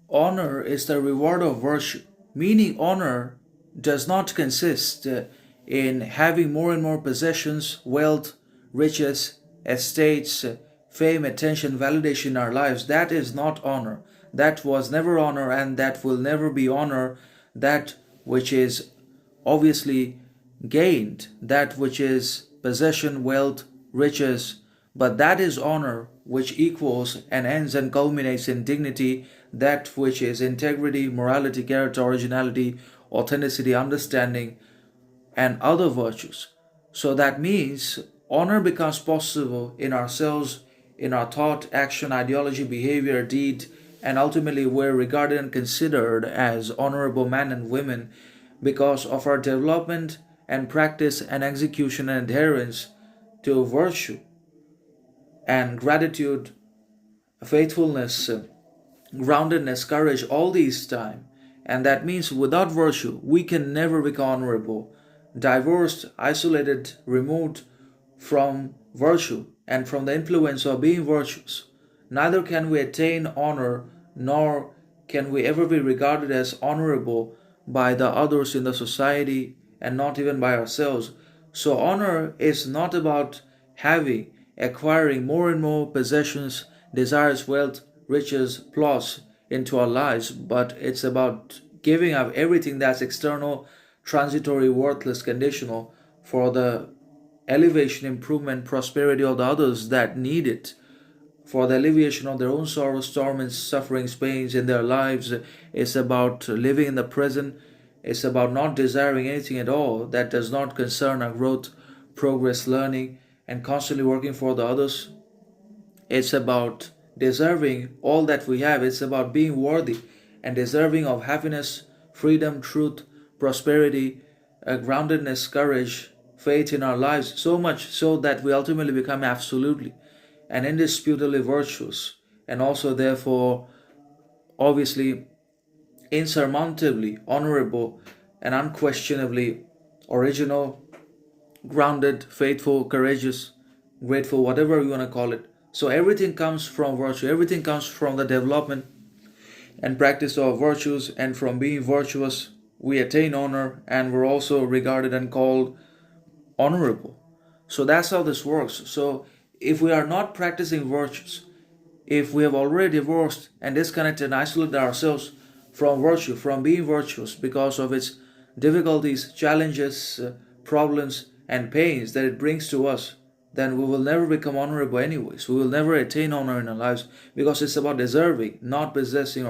Honor is the reward of virtue, meaning honor does not consist in having more and more possessions, wealth, riches, estates, fame, attention, validation in our lives. That is not honor. That was never honor, and that will never be honor. That which is obviously gained, that which is possession, wealth, riches, but that is honor which equals and ends and culminates in dignity, that which is integrity, morality, character, originality, authenticity, understanding, and other virtues. So that means honor becomes possible in ourselves, in our thought, action, ideology, behavior, deed, and ultimately we're regarded and considered as honorable men and women because of our development and practice and execution and adherence to virtue and gratitude, faithfulness, groundedness, courage, all these time. And that means without virtue, we can never become honorable. Divorced, isolated, removed from virtue and from the influence of being virtuous, neither can we attain honor nor can we ever be regarded as honorable by the others in the society and not even by ourselves. So, honor is not about having, acquiring more and more possessions, desires, wealth, riches, plus into our lives, but it's about giving up everything that's external, transitory, worthless, conditional for the elevation, improvement, prosperity of the others that need it, for the alleviation of their own sorrows, torments, sufferings, pains in their lives. It's about living in the present. It's about not desiring anything at all that does not concern our growth, progress, learning, and constantly working for the others. It's about deserving all that we have. It's about being worthy and deserving of happiness, freedom, truth, prosperity, groundedness, courage, faith in our lives, so much so that we ultimately become absolutely and indisputably virtuous, and also, therefore, obviously, insurmountably honorable and unquestionably original, grounded, faithful, courageous, grateful, whatever you want to call it. So everything comes from virtue, everything comes from the development and practice of virtues, and from being virtuous, we attain honor and we're also regarded and called honorable. So that's how this works. So if we are not practicing virtues, if we have already divorced and disconnected and isolated ourselves from virtue, from being virtuous because of its difficulties, challenges, problems, and pains that it brings to us, then we will never become honorable anyways. We will never attain honor in our lives because it's about deserving, not possessing